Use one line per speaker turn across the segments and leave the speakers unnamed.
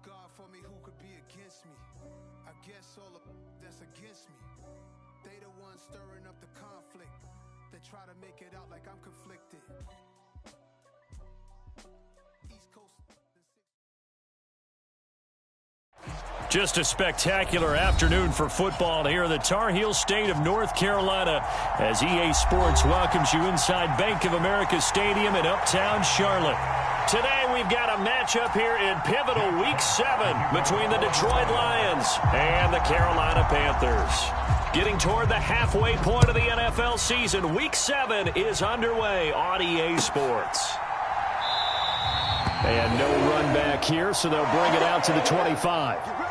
God for me, who could be against me? I guess all the that's against me. They the ones stirring up the conflict. They try to make it out like I'm conflicted. East Coast.
Just a spectacular afternoon for football here in the Tar Heel state of North Carolina as EA Sports welcomes you inside Bank of America Stadium in Uptown Charlotte. Today we've got a matchup here in pivotal Week 7 between the Detroit Lions and the Carolina Panthers. Getting toward the halfway point of the NFL season, Week 7 is underway on EA Sports. And no run back here, so they'll bring it out to the 25.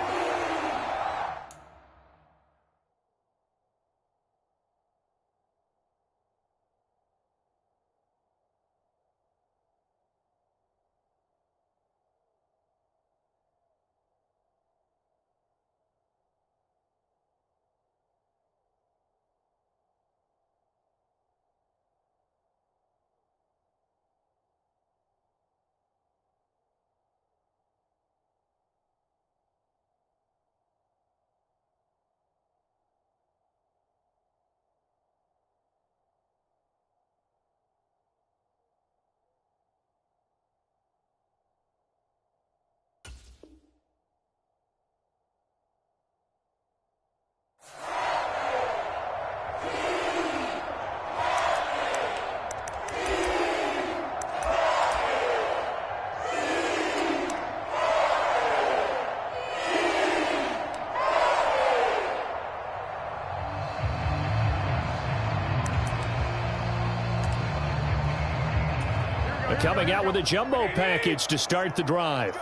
Coming out with a jumbo package to start the drive.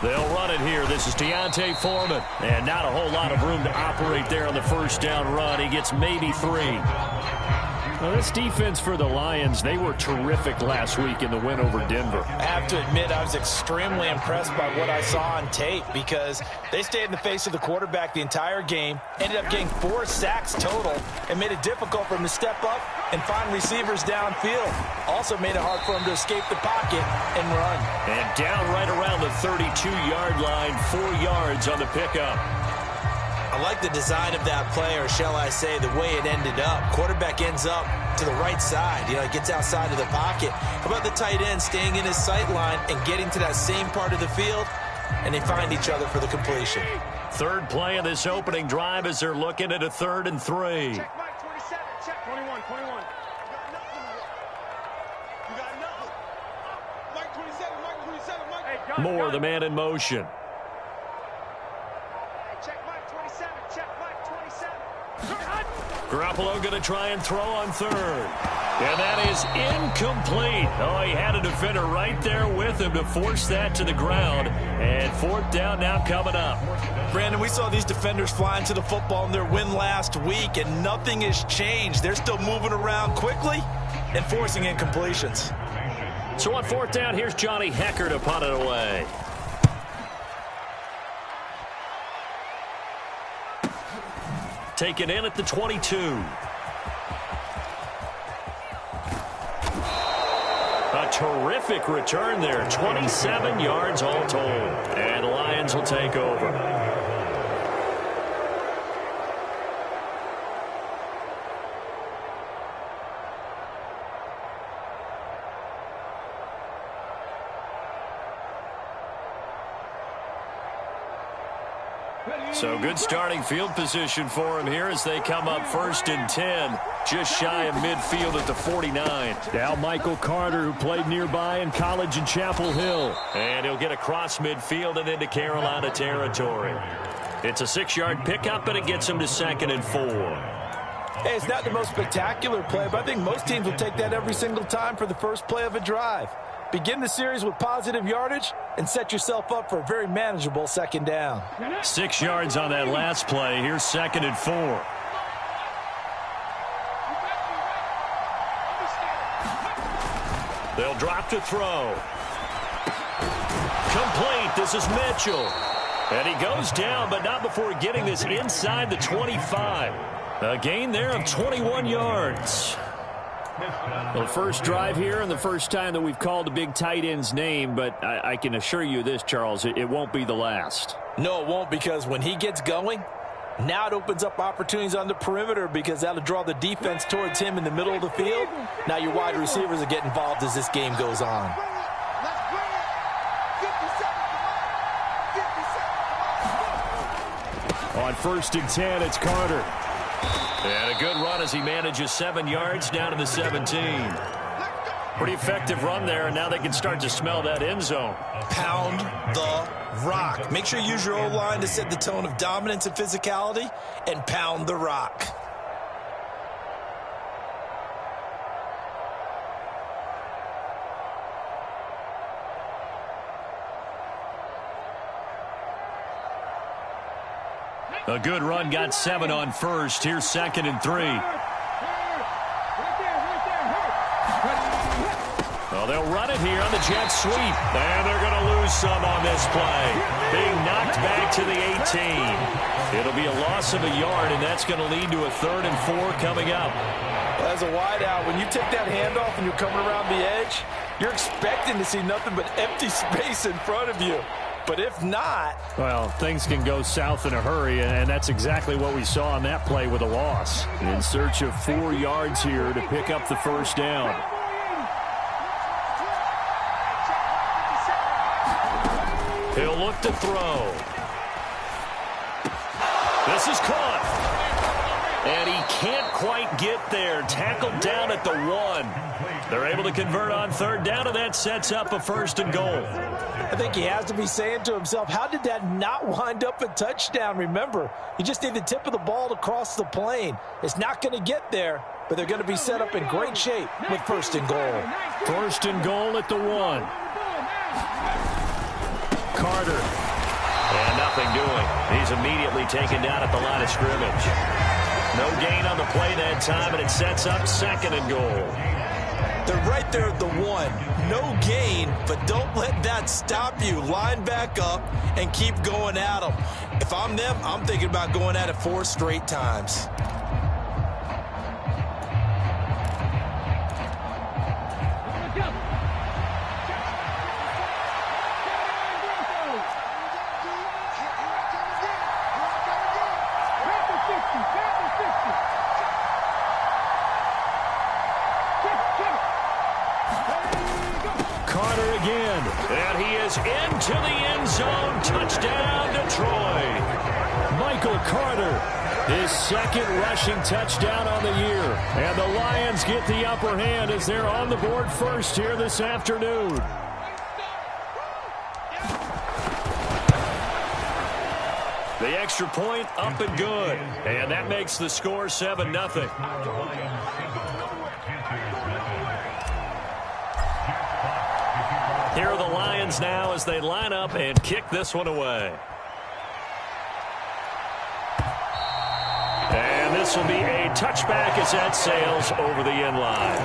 They'll run it here. This is Deontay Foreman. And not a whole lot of room to operate there on the first down run. He gets maybe 3. Well, this defense for the Lions, they were terrific last week in the win over Denver.
I have to admit, I was extremely impressed by what I saw on tape because they stayed in the face of the quarterback the entire game, ended up getting 4 sacks total, and made it difficult for him to step up and find receivers downfield. Also made it hard for him to escape the pocket and run.
And down right around the 32-yard line, 4 yards on the pickup.
I like the design of that play, or shall I say the way it ended up. Quarterback ends up to the right side. You know, it gets outside of the pocket. How about the tight end staying in his sight line and getting to that same part of the field, and they find each other for the completion.
Third play of this opening drive as they're looking at a 3rd and 3.
Check Mike 27. Check 21. 21. You got nothing. Mike 27. Mike 27. Mike. Hey, gun,
Moore,
gun.
the man in motion. Garoppolo going to try and throw on 3rd. And that is incomplete. Oh, he had a defender right there with him to force that to the ground. And 4th down now coming up.
Brandon, we saw these defenders flying to the football in their win last week, and nothing has changed. They're still moving around quickly and forcing incompletions.
So on 4th down, here's Johnny Hecker to punt it away. Taken in at the 22. A terrific return there. 27 yards all told. And the Lions will take over. So good starting field position for him here as they come up 1st and 10, just shy of midfield at the 49. Now Michael Carter, who played nearby in college in Chapel Hill. And he'll get across midfield and into Carolina territory. It's a 6-yard pickup, and it gets him to 2nd and 4.
Hey, it's not the most spectacular play, but I think most teams will take that every single time for the first play of a drive. Begin the series with positive yardage and set yourself up for a very manageable 2nd down.
6 yards on that last play. Here's 2nd and 4. They'll drop to throw. Complete. This is Mitchell. And he goes down, but not before getting this inside the 25. A gain there of 21 yards. Well, the first drive here and the first time that we've called a big tight end's name, but I can assure you this, Charles, it won't be the last.
No, it won't, because when he gets going, now it opens up opportunities on the perimeter because that'll draw the defense towards him in the middle of the field. Now your wide receivers will get involved as this game goes on.
On 1st and 10, it's Carter. And a good run as he manages 7 yards down to the 17. Pretty effective run there, and now they can start to smell that end zone.
Pound the rock. Make sure you use your O-line to set the tone of dominance and physicality, and pound the rock.
A good run, got 7 on 1st. Here's 2nd and 3. Well, they'll run it here on the jet sweep. And they're going to lose some on this play. Being knocked back to the 18. It'll be a loss of a yard, and that's going to lead to a 3rd and 4 coming up.
Well, as a wideout, when you take that handoff and you're coming around the edge, you're expecting to see nothing but empty space in front of you. But if not...
Well, things can go south in a hurry, and that's exactly what we saw on that play with a loss. In search of 4 yards here to pick up the 1st down. He'll look to throw. This is caught. And he can't quite get there. Tackled down at the 1. They're able to convert on 3rd down, and that sets up a 1st and goal.
I think he has to be saying to himself, how did that not wind up a touchdown? Remember, you just need the tip of the ball to cross the plane. It's not going to get there, but they're going to be set up in great shape with 1st and goal.
1st and goal at the 1. Carter. And nothing doing. He's immediately taken down at the line of scrimmage. No gain on the play that time, and it sets up 2nd and goal.
They're right there at the 1. No gain, but don't let that stop you. Line back up and keep going at them. If I'm them, I'm thinking about going at it 4 straight times.
Carter again, and he is into the end zone. Touchdown, Detroit. Michael Carter, his 2nd rushing touchdown on the year. And the Lions get the upper hand as they're on the board first here this afternoon. The extra point up and good. And that makes the score 7-0. Here are the Lions now as they line up and kick this one away. And this will be a touchback as that sails over the end line.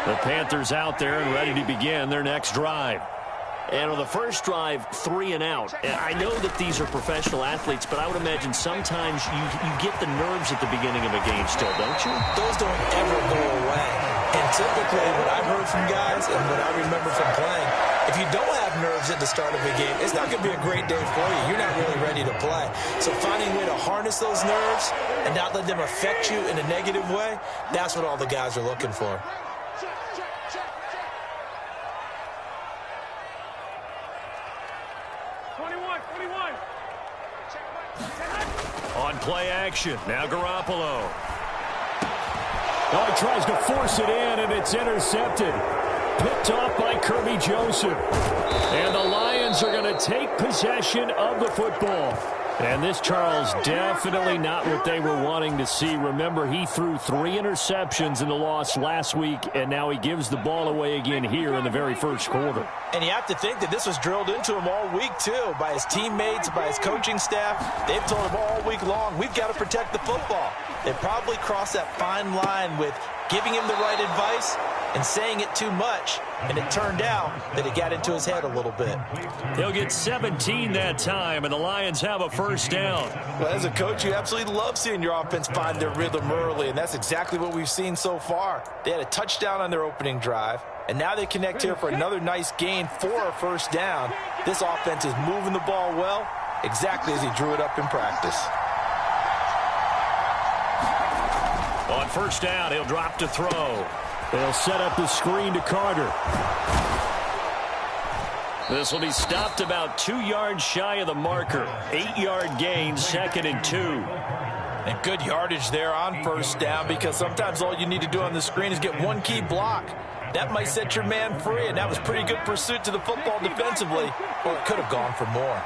The Panthers out there and ready to begin their next drive. And on the first drive, 3 and out. And I know that these are professional athletes, but I would imagine sometimes you get the nerves at the beginning of a game still, don't you?
Those don't ever go away. And typically, what I've heard from guys and what I remember from playing, if you don't have nerves at the start of a game, it's not going to be a great day for you. You're not really ready to play. So finding a way to harness those nerves and not let them affect you in a negative way, that's what all the guys are looking for.
on play action. Now Garoppolo. Oh, he tries to force it in, and it's intercepted. Picked off by Kirby Joseph. And the Lions are going to take possession of the football. And this, Charles, definitely not what they were wanting to see. Remember, he threw 3 interceptions in the loss last week, and now he gives the ball away again here in the very first quarter.
And you have to think that this was drilled into him all week, too, by his teammates, by his coaching staff. They've told him all week long, we've got to protect the football. They probably crossed that fine line with giving him the right advice and saying it too much, and it turned out that it got into his head a little bit.
He'll get 17 that time, and the Lions have a first down.
Well, as a coach, you absolutely love seeing your offense find their rhythm early, and that's exactly what we've seen so far. They had a touchdown on their opening drive, and now they connect here for another nice gain for a first down. This offense is moving the ball well, exactly as he drew it up in practice.
On first down, he'll drop to throw. They'll set up the screen to Carter. This will be stopped about 2 yards shy of the marker. 8-yard gain, 2nd and 2.
And good yardage there on first down, because sometimes all you need to do on the screen is get one key block. That might set your man free, and that was pretty good pursuit to the football defensively, or it could have gone for more.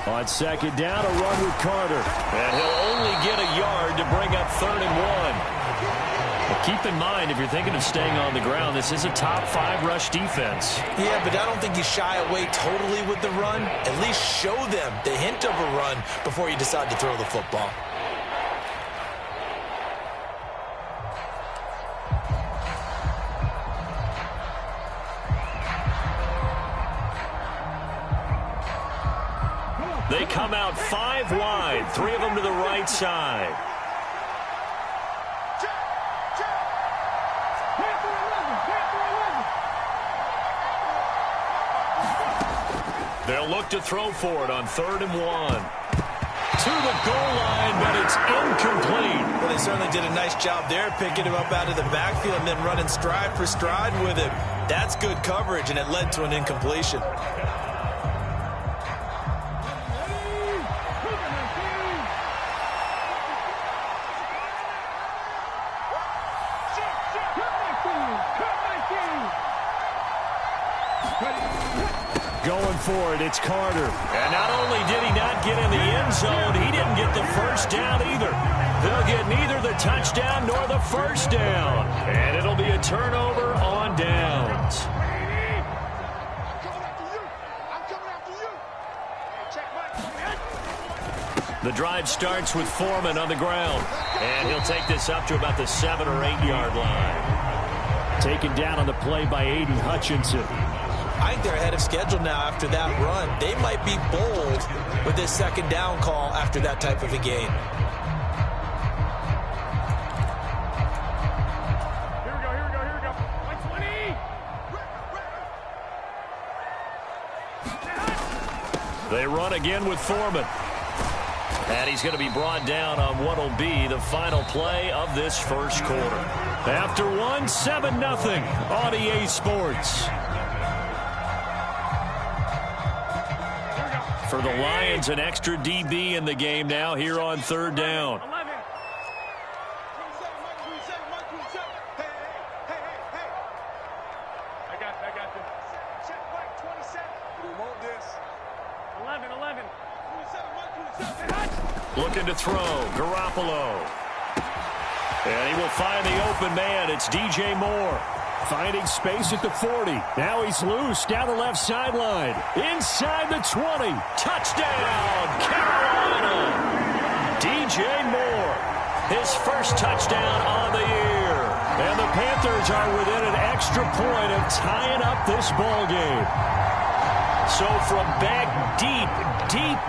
On second down, a run with Carter. And he'll only get a yard to bring up 3rd and 1. Well, keep in mind, if you're thinking of staying on the ground, this is a top 5 rush defense.
Yeah, but I don't think you shy away totally with the run. At least show them the hint of a run before you decide to throw the football.
They come out 5 wide, 3 of them to the right side. They'll look to throw for it on 3rd and 1. To the goal line, but it's incomplete.
Well, they certainly did a nice job there, picking him up out of the backfield and then running stride for stride with him. That's good coverage, and it led to an incompletion.
Going for it, it's Carter. And not only did he not get in the end zone, he didn't get the first down either. They'll get neither the touchdown nor the first down. And it'll be a turnover on downs. The drive starts with Foreman on the ground. And he'll take this up to about the 7 or 8 yard line. Taken down on the play by Aiden Hutchinson.
I think they're ahead of schedule now after that run. They might be bold with this second down call after that type of a game.
Here we go. Like 20.
They run again with Foreman. And he's going to be brought down on what will be the final play of this first quarter. After 1, 7-0 on EA Sports. For the Lions, an extra DB in the game now here on 3rd down.
11. I got this. Check back 27. We want this. 11. 27.
Looking to throw. Garoppolo. And he will find the open man. It's DJ Moore. Finding space at the 40. Now he's loose down the left sideline. Inside the 20. Touchdown, Carolina. DJ Moore. His first touchdown on the year. And the Panthers are within an extra point of tying up this ball game. So from back deep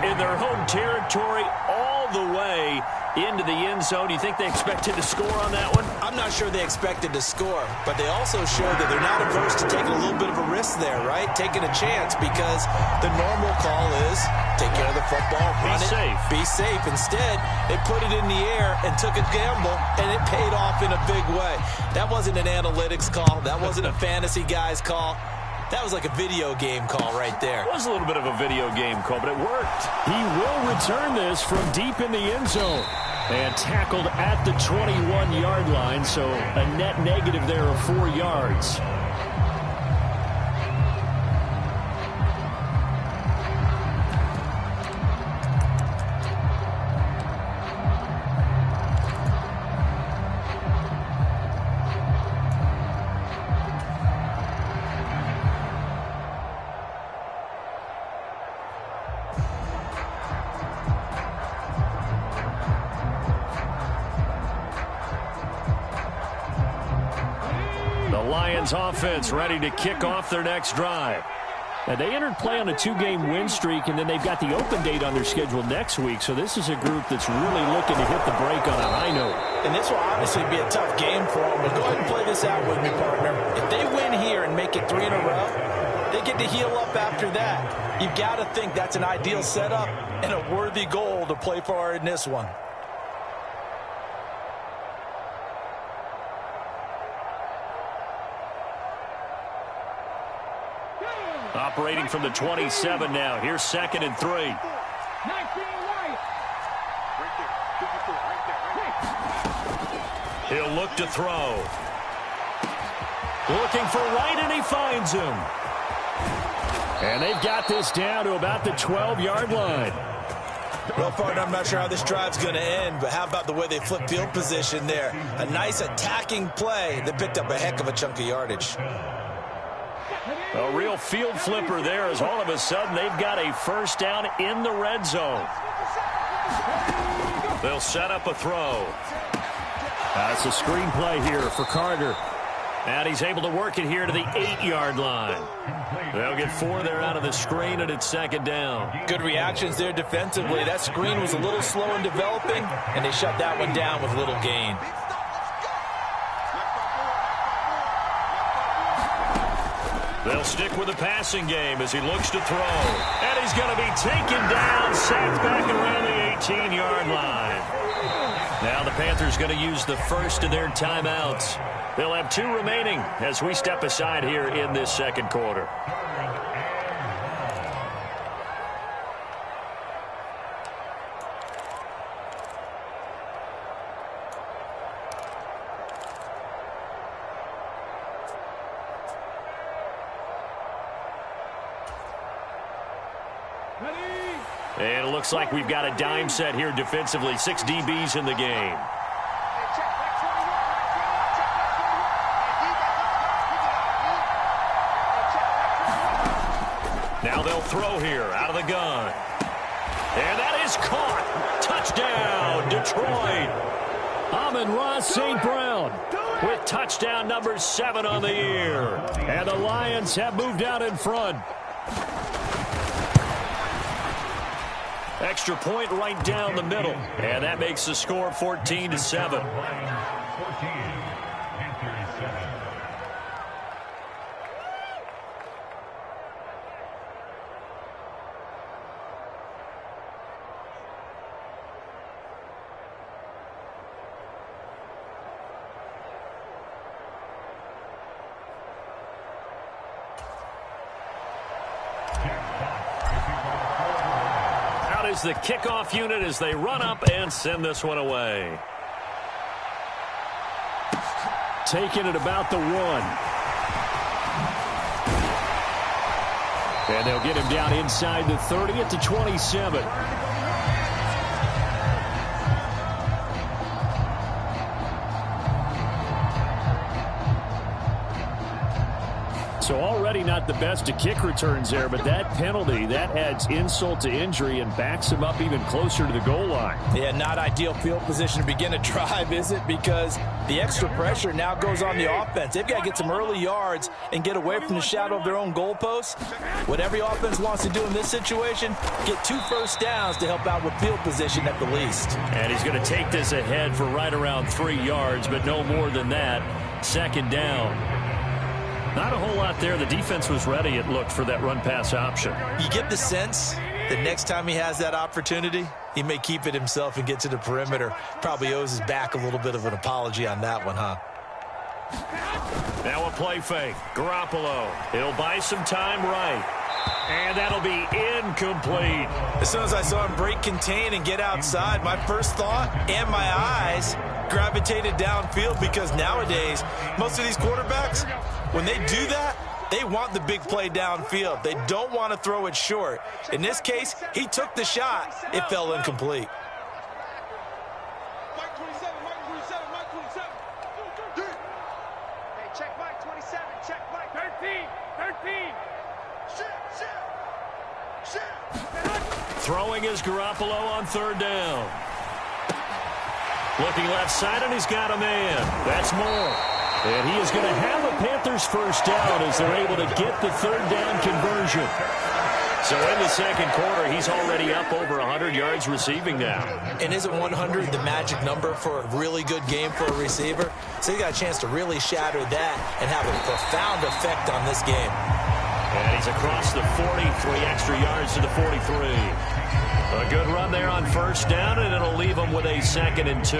in their home territory all the way into the end zone. Do you think they expected to score on that one?
I'm not sure they expected to score, but they also showed that they're not averse to taking a little bit of a risk there, right? Taking a chance, because the normal call is take care of the football, run it, be safe. Instead, they put it in the air and took a gamble, and it paid off in a big way. That wasn't an analytics call. That wasn't a fantasy guy's call. That was like a video game call right there.
It was a little bit of a video game call, but it worked. He will return this from deep in the end zone. And tackled at the 21-yard line, so a net negative there of 4 yards. Offense ready to kick off their next drive. And they entered play on a 2-game win streak, and then they've got the open date on their schedule next week. So this is a group that's really looking to hit the break on a high note.
And this will obviously be a tough game for them. But go ahead and play this out with me, partner. If they win here and make it 3 in a row, they get to heal up after that. You've got to think that's an ideal setup and a worthy goal to play for in this one.
Operating from the 27 now. Here's 2nd and 3. He'll look to throw. Looking for Wright, and he finds him. And they've got this down to about the 12-yard line.
Well, partner, I'm not sure how this drive's going to end, but how about the way they flip field position there? A nice attacking play that picked up a heck of a chunk of yardage.
A real field flipper there, as all of a sudden they've got a first down in the red zone. They'll set up a throw. That's a screen play here for Carter. And he's able to work it here to the 8-yard line. They'll get 4 there out of the screen, and it's 2nd down.
Good reactions there defensively. That screen was a little slow in developing, and they shut that one down with little gain.
They'll stick with the passing game as he looks to throw. And he's going to be taken down, sacked back around the 18-yard line. Now the Panthers going to use the first of their timeouts. They'll have 2 remaining as we step aside here in this second quarter. And it looks like we've got a dime set here defensively. 6 DBs in the game. Now they'll throw here out of the gun. And that is caught. Touchdown, Detroit. Amon-Ra St. Brown with touchdown number 7 on the year. And the Lions have moved out in front. Extra point right down the middle. And that makes the score 14-7. Is the kickoff unit as they run up and send this one away. Taking it about the 1. And they'll get him down inside the 30 at the 27. So already maybe not the best to kick returns there, but that penalty, that adds insult to injury and backs him up even closer to the goal line.
Yeah, not ideal field position to begin a drive, is it? Because the extra pressure now goes on the offense. They've got to get some early yards and get away from the shadow of their own goalposts. What every offense wants to do in this situation, get 2 first downs to help out with field position at the least.
And he's going to take this ahead for right around 3 yards, but no more than that. Second down. Not a whole lot there. The defense was ready, it looked, for that run-pass option.
You get the sense that next time he has that opportunity, he may keep it himself and get to the perimeter. Probably owes his back a little bit of an apology on that one, huh?
Now a play fake. Garoppolo. He'll buy some time right. And that'll be incomplete.
As soon as I saw him break contain and get outside, my first thought and my eyes gravitated downfield, because nowadays, most of these quarterbacks, when they do that, they want the big play downfield. They don't want to throw it short. In this case, he took the shot. It fell incomplete.
Mike 27, Mike 27, Mike 27. Hey, check Mike 27, check Mike 13, 13.
Throwing is Garoppolo on third down. Looking left side, and he's got a man. That's Moore. And he is going to have a Panthers first down as they're able to get the third down conversion. So in the second quarter, he's already up over 100 yards receiving now.
And isn't 100 the magic number for a really good game for a receiver? So you got a chance to really shatter that and have a profound effect on this game.
And he's across the 40, 3 extra yards to the 43. A good run there on first down, and it'll leave them with a 2nd and 2.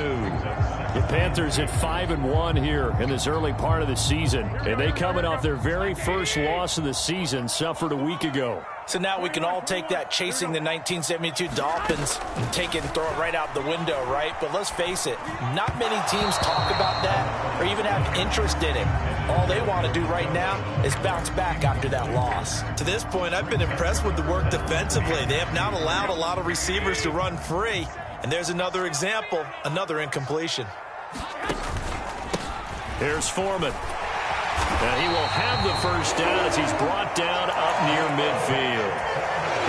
The Panthers at 5-1 here in this early part of the season. And they coming off their very first loss of the season, suffered a week ago.
So now we can all take that chasing the 1972 Dolphins and take it and throw it right out the window, right? But let's face it, not many teams talk about that or even have interest in it. All they want to do right now is bounce back after that loss. To this point, I've been impressed with the work defensively. They have not allowed a lot of receivers to run free. And there's another example, another incompletion.
Here's Foreman. And he will have the first down as he's brought down up near midfield.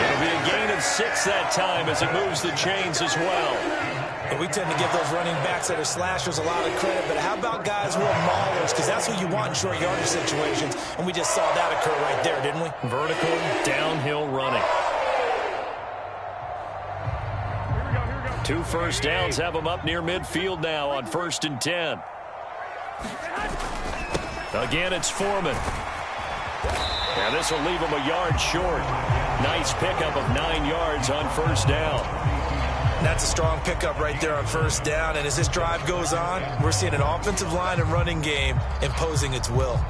It'll be a gain of 6 that time as it moves the chains as well.
And we tend to give those running backs that are slashers a lot of credit, but how about guys who are maulers? Because that's who you want in short yardage situations, and we just saw that occur right there, didn't we?
Vertical, downhill running.
Here we go.
2 first downs have him up near midfield now on 1st and 10. Again, it's Foreman. Now this will leave him a yard short. Nice pickup of 9 yards on first down.
That's a strong pickup right there on first down. And as this drive goes on, we're seeing an offensive line and running game imposing its will.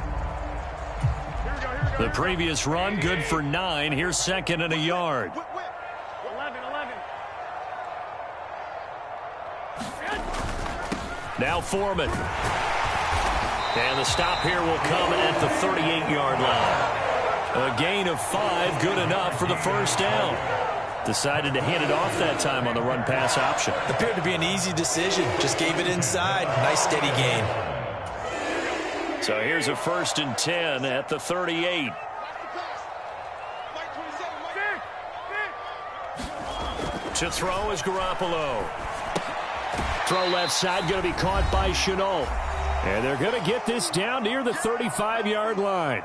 The previous run, good for 9. Here's 2nd and a yard.
11.
Now Foreman. And the stop here will come at the 38-yard line. A gain of 5, good enough for the first down. Decided to hand it off that time on the run-pass option.
Appeared to be an easy decision. Just gave it inside. Nice steady gain.
So here's a 1st and 10 at the 38. To throw is Garoppolo. Throw left side, going to be caught by Chenault. And they're going to get this down near the 35-yard line.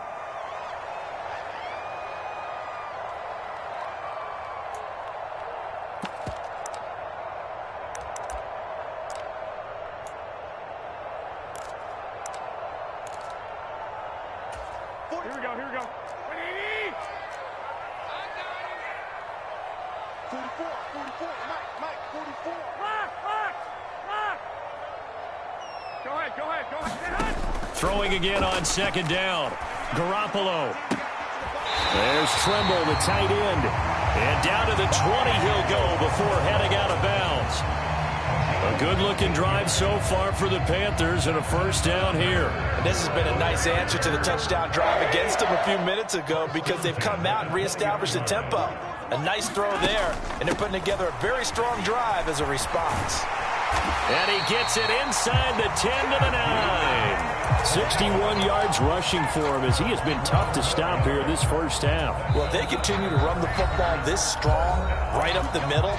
Here we go. 44, Mike, 44. Lock. Go ahead.
Throwing again on 2nd down. Garoppolo. There's Tremble, the tight end. And down to the 20 he'll go before heading out of bounds. A good-looking drive so far for the Panthers and a first down here.
And this has been a nice answer to the touchdown drive against them a few minutes ago because they've come out and reestablished the tempo. A nice throw there, and they're putting together a very strong drive as a response.
And he gets it inside the 10 to the 9. 61 yards rushing for him as he has been tough to stop here this first half.
Well, if they continue to run the football this strong, right up the middle,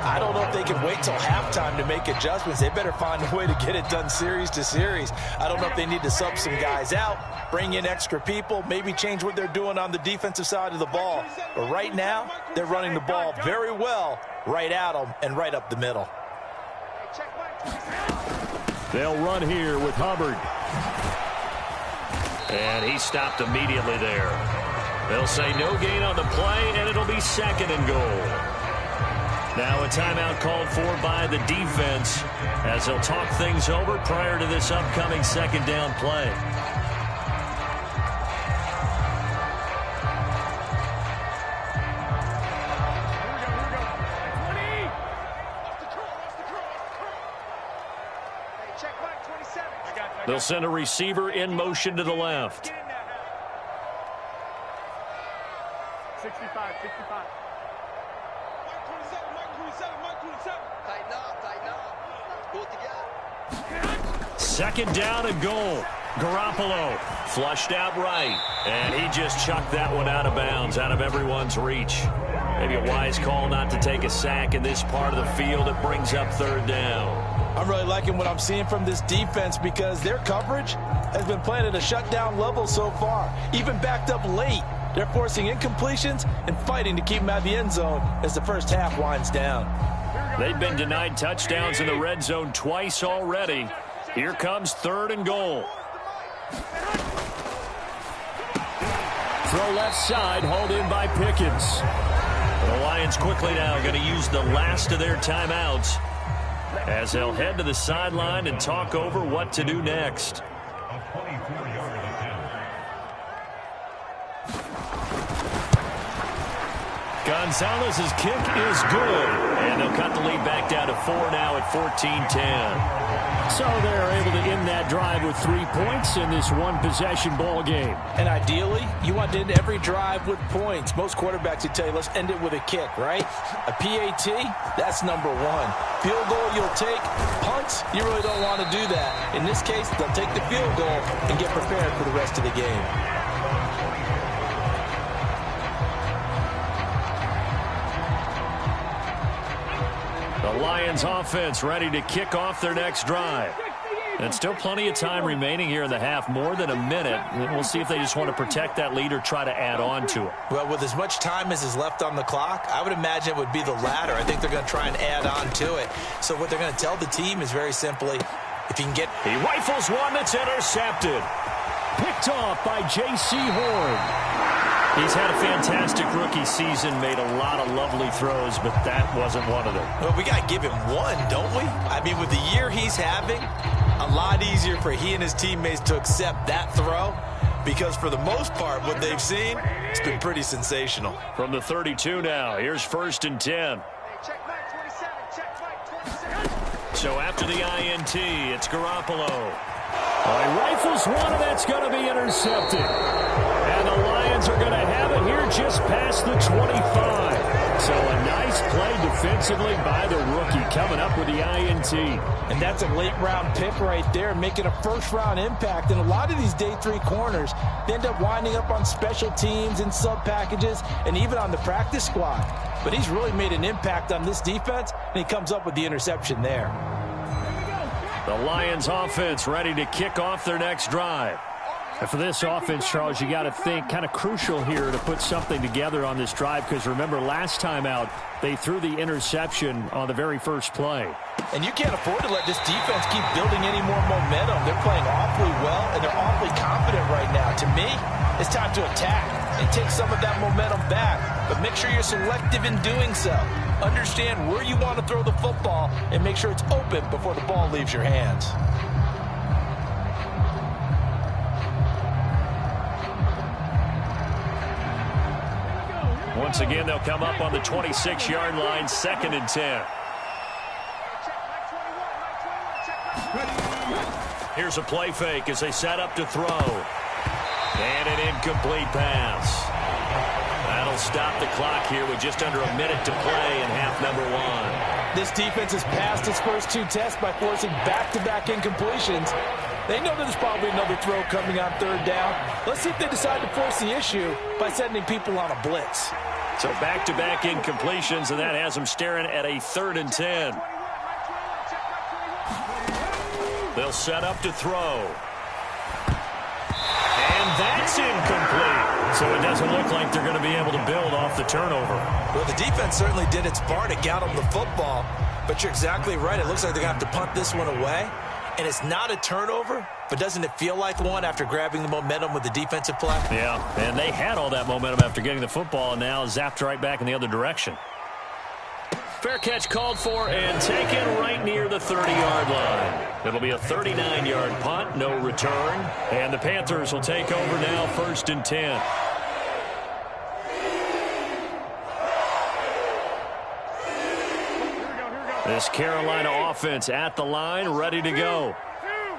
I don't know if they can wait till halftime to make adjustments. They better find a way to get it done series to series. I don't know if they need to sub some guys out, bring in extra people, maybe change what they're doing on the defensive side of the ball. But right now, they're running the ball very well right at them and right up the middle.
They'll run here with Hubbard. And he stopped immediately there. They'll say no gain on the play, and it'll be 2nd and goal. Now a timeout called for by the defense as they'll talk things over prior to this upcoming 2nd down play. They'll send a receiver in motion to the left.
65.
Second down and goal. Garoppolo flushed out right, and he just chucked that one out of bounds, out of everyone's reach. Maybe a wise call not to take a sack in this part of the field. It brings up 3rd down.
I'm really liking what I'm seeing from this defense because their coverage has been playing at a shutdown level so far. Even backed up late, they're forcing incompletions and fighting to keep them out of the end zone as the first half winds down.
They've been denied touchdowns in the red zone twice already. Here comes 3rd and goal. Throw left side, hauled in by Pickens. The Lions quickly now going to use the last of their timeouts as they'll head to the sideline and talk over what to do next. Gonzalez's kick is good, and they'll cut the lead back down to 4 now at 14-10. So they're able to end that drive with 3 points in this one-possession ball game.
And ideally, you want to end every drive with points. Most quarterbacks would tell you, let's end it with a kick, right? A PAT, that's number 1. Field goal you'll take. Punts, you really don't want to do that. In this case, they'll take the field goal and get prepared for the rest of the game.
The Lions offense ready to kick off their next drive. And still plenty of time remaining here in the half, more than a minute. We'll see if they just want to protect that lead or try to add on to it.
Well, with as much time as is left on the clock, I would imagine it would be the latter. I think they're going to try and add on to it. So what they're going to tell the team is very simply, if you can get...
He rifles one that's intercepted. Picked off by J.C. Horn. He's had a fantastic rookie season, made a lot of lovely throws, but that wasn't one of them.
Well, we got to give him one, don't we? I mean, with the year he's having, a lot easier for he and his teammates to accept that throw because for the most part, what they've seen, it's been pretty sensational.
From the 32 now, here's 1st and 10. So after the INT, it's Garoppolo. He rifles one, and that's going to be intercepted. And the Lions are going to have it here just past the 25. So a nice play defensively by the rookie coming up with the INT.
And that's a late-round pick right there, making a first-round impact. And a lot of these day 3 corners, they end up winding up on special teams and sub-packages and even on the practice squad. But he's really made an impact on this defense, and he comes up with the interception there.
The Lions offense ready to kick off their next drive. And for this offense, Charles, you got to think kind of crucial here to put something together on this drive because remember last time out they threw the interception on the very first play.
And you can't afford to let this defense keep building any more momentum. They're playing awfully well and they're awfully confident right now. To me, it's time to attack and take some of that momentum back. But make sure you're selective in doing so. Understand where you want to throw the football and make sure it's open before the ball leaves your hands.
Once again, they'll come up on the 26-yard line, 2nd and 10. Here's a play fake as they set up to throw. And an incomplete pass. That'll stop the clock here with just under a minute to play in half number 1.
This defense has passed its first 2 tests by forcing back-to-back incompletions. They know there's probably another throw coming on third down. Let's see if they decide to force the issue by sending people on a blitz.
So back-to-back incompletions, and that has them staring at a 3rd and 10. They'll set up to throw. And that's incomplete. So it doesn't look like they're going to be able to build off the turnover.
Well, the defense certainly did its part to get them the football. But you're exactly right. It looks like they're going to have to punt this one away. And it's not a turnover, but doesn't it feel like one after grabbing the momentum with the defensive play?
Yeah, and they had all that momentum after getting the football, and now zapped right back in the other direction. Fair catch called for and taken right near the 30-yard line. It'll be a 39-yard punt, no return. And the Panthers will take over now, 1st and 10. This Carolina offense at the line, ready to go.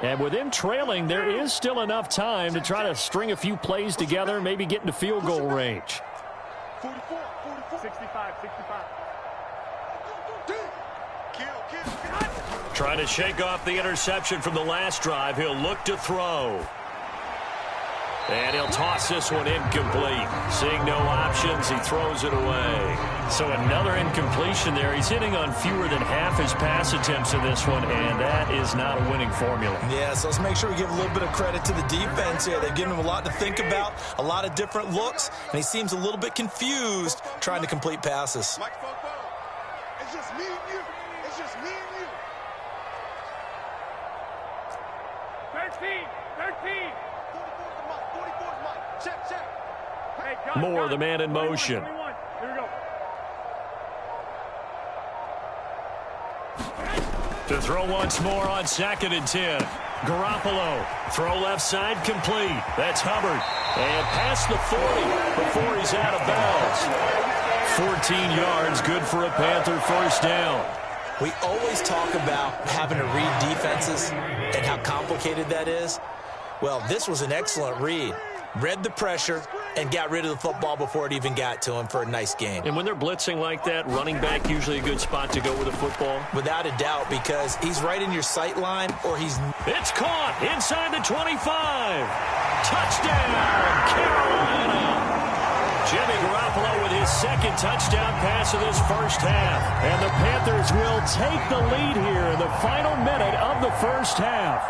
And with them trailing, there is still enough time to try to string a few plays together, maybe get into field goal range.
44, 65.
Trying to shake off the interception from the last drive. He'll look to throw. And he'll toss this one incomplete. Seeing no options, he throws it away. So another incompletion there. He's hitting on fewer than half his pass attempts in this one, and that is not a winning formula.
Yeah, so let's make sure we give a little bit of credit to the defense here. They've given him a lot to think about, a lot of different looks, and he seems a little bit confused trying to complete passes.
Mike, it's just me and you. It's just me and you. 13. 44's Mike. Check. Hey,
Moore, the man in
21,
motion.
21. Here we go.
To throw once more on 2nd and 10. Garoppolo, throw left side, complete. That's Hubbard. And past the 40 before he's out of bounds. 14 yards, good for a Panther first down.
We always talk about having to read defenses and how complicated that is. Well, this was an excellent read. Read the pressure and got rid of the football before it even got to him for a nice game.
And when they're blitzing like that, running back usually a good spot to go with a football?
Without a doubt, because he's right in your sight line or he's...
It's caught inside the 25. Touchdown, Carolina. Jimmy Garoppolo with his 2nd touchdown pass of this first half. And the Panthers will take the lead here in the final minute of the first half.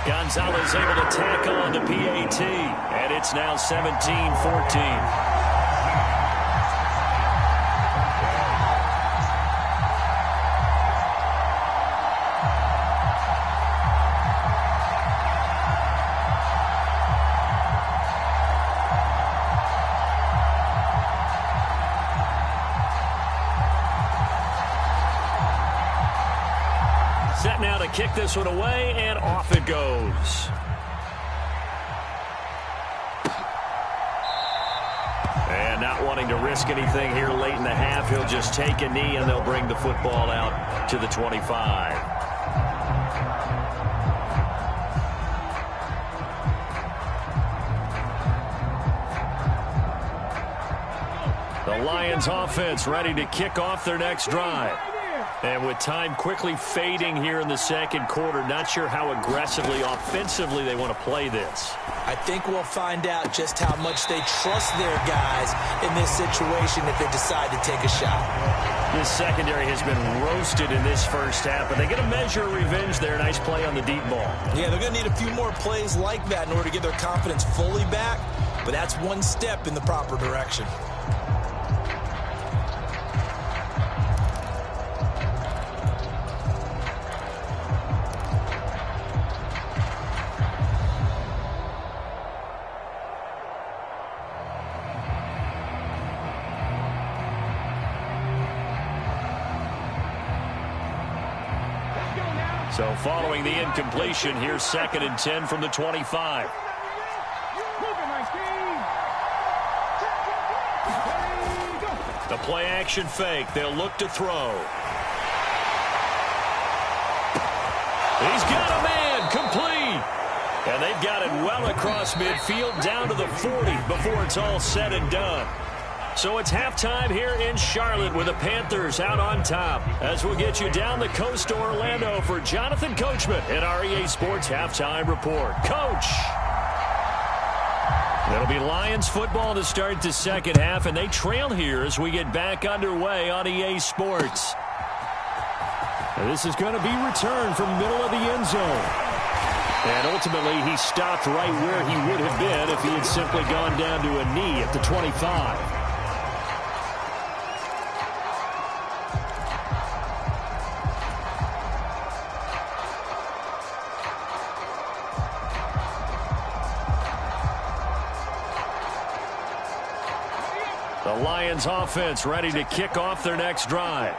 Gonzalez able to tack on the PAT, and it's now 17-14. Set now to kick this one away, and off it goes. And not wanting to risk anything here late in the half, he'll just take a knee, and they'll bring the football out to the 25. The Lions offense ready to kick off their next drive. And with time quickly fading here in the second quarter, not sure how aggressively, offensively they want to play this.
I think we'll find out just how much they trust their guys in this situation if they decide to take a shot.
This secondary has been roasted in this first half, but they get a measure of revenge there. Nice play on the deep ball.
Yeah, they're going to need a few more plays like that in order to get their confidence fully back, but that's one step in the proper direction.
So following the incompletion, here's 2nd and 10 from the 25. The play action fake. They'll look to throw. He's got a man complete. And they've got it well across midfield down to the 40 before it's all said and done. So it's halftime here in Charlotte with the Panthers out on top. As we'll get you down the coast to Orlando for Jonathan Coachman in our EA Sports Halftime Report. Coach! It'll be Lions football to start the second half, and they trail here as we get back underway on EA Sports. And this is going to be returned from middle of the end zone. And ultimately, he stopped right where he would have been if he had simply gone down to a knee at the 25. The Lions offense ready to kick off their next drive.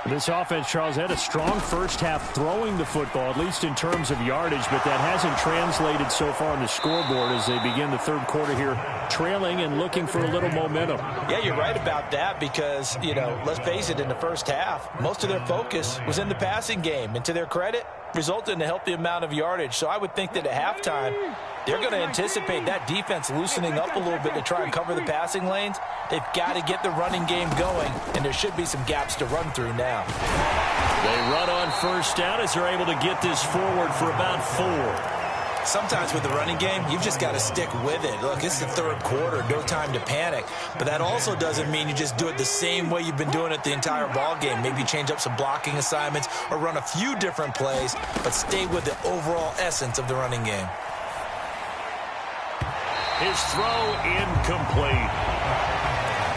This offense, Charles, had a strong first half throwing the football, at least in terms of yardage, but that hasn't translated so far on the scoreboard as they begin the third quarter here, trailing and looking for a little momentum.
Yeah, you're right about that because, let's face it, in the first half, most of their focus was in the passing game. And to their credit, resulted in a healthy amount of yardage. So I would think that at halftime, they're going to anticipate that defense loosening up a little bit to try and cover the passing lanes. They've got to get the running game going, and there should be some gaps to run through now.
They run on first down as they're able to get this forward for about 4.
Sometimes with the running game, you've just got to stick with it. Look, it's the third quarter, no time to panic. But that also doesn't mean you just do it the same way you've been doing it the entire ball game. Maybe change up some blocking assignments or run a few different plays, but stay with the overall essence of the running game.
His throw incomplete.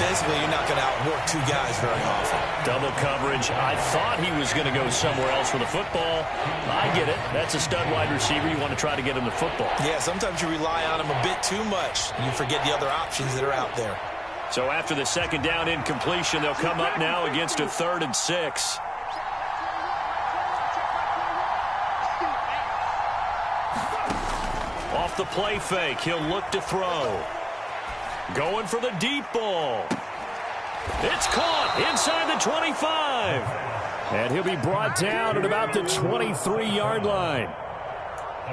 Basically, you're not going to outwork two guys very often.
Double coverage. I thought he was going to go somewhere else with the football. I get it. That's a stud wide receiver. You want to try to get him the football.
Yeah, sometimes you rely on him a bit too much. You forget the other options that are out there.
So after the second down incompletion, they'll come up now against a 3rd and 6. Off the play fake, he'll look to throw. Going for the deep ball. It's caught inside the 25. And he'll be brought down at about the 23-yard line.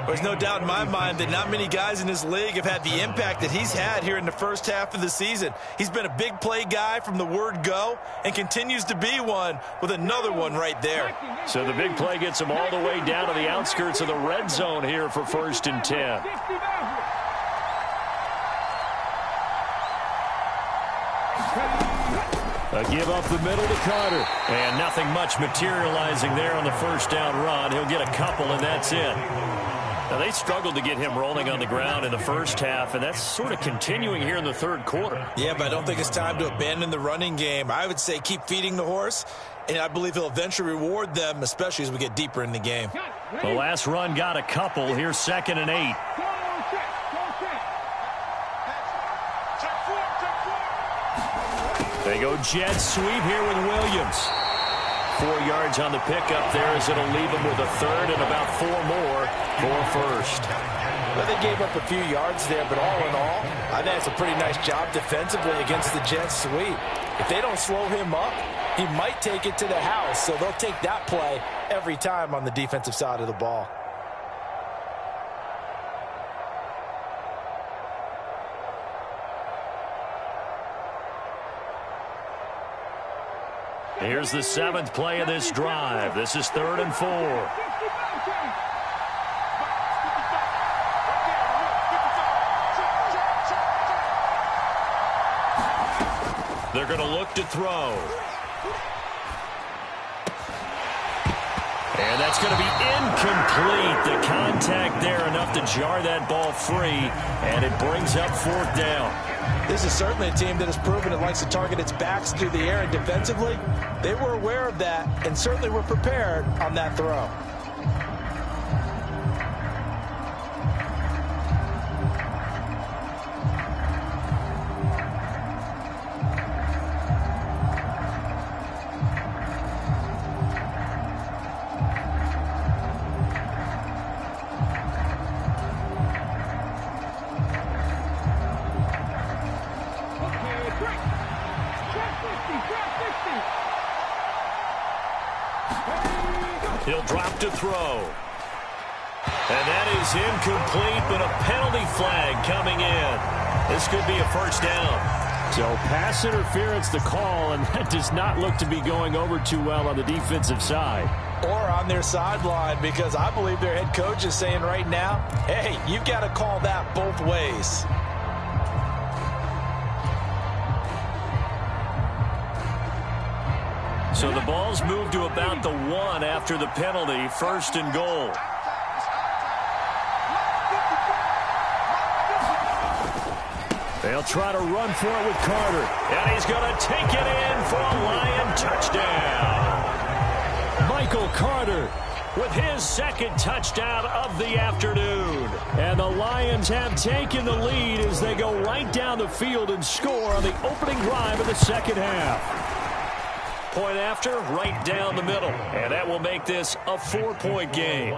There's no doubt in my mind that not many guys in this league have had the impact that he's had here in the first half of the season. He's been a big play guy from the word go and continues to be one with another one right there.
So the big play gets him all the way down to the outskirts of the red zone here for 1st and 10. A give up the middle to Carter. And nothing much materializing there on the first down run. He'll get a couple, and that's it. Now, they struggled to get him rolling on the ground in the first half, and that's sort of continuing here in the third quarter.
Yeah, but I don't think it's time to abandon the running game. I would say keep feeding the horse, and I believe he'll eventually reward them, especially as we get deeper in the game.
The last run got a couple. Here's 2nd and 8. They go jet sweep here with Williams. 4 yards on the pickup there as it'll leave them with a 3rd and about 4 more for 1st.
Well, they gave up a few yards there, but all in all, I think it's a pretty nice job defensively against the jet sweep. If they don't slow him up, he might take it to the house, so they'll take that play every time on the defensive side of the ball.
Here's the 7th play of this drive. This is 3rd and 4. They're going to look to throw. And that's going to be incomplete. The contact there enough to jar that ball free, and it brings up 4th down.
This is certainly a team that has proven it likes to target its backs through the air, and defensively, they were aware of that and certainly were prepared on that throw.
He'll drop to throw. And that is incomplete, but a penalty flag coming in. This could be a 1st down. So pass interference the call, and that does not look to be going over too well on the defensive side.
Or on their sideline, because I believe their head coach is saying right now, hey, you've got to call that both ways.
So the ball's moved to about the 1 after the penalty, 1st and goal. They'll try to run for it with Carter. And he's going to take it in for a Lion touchdown. Michael Carter with his 2nd touchdown of the afternoon. And the Lions have taken the lead as they go right down the field and score on the opening drive of the 2nd half. Point after, right down the middle. And that will make this a 4-point game.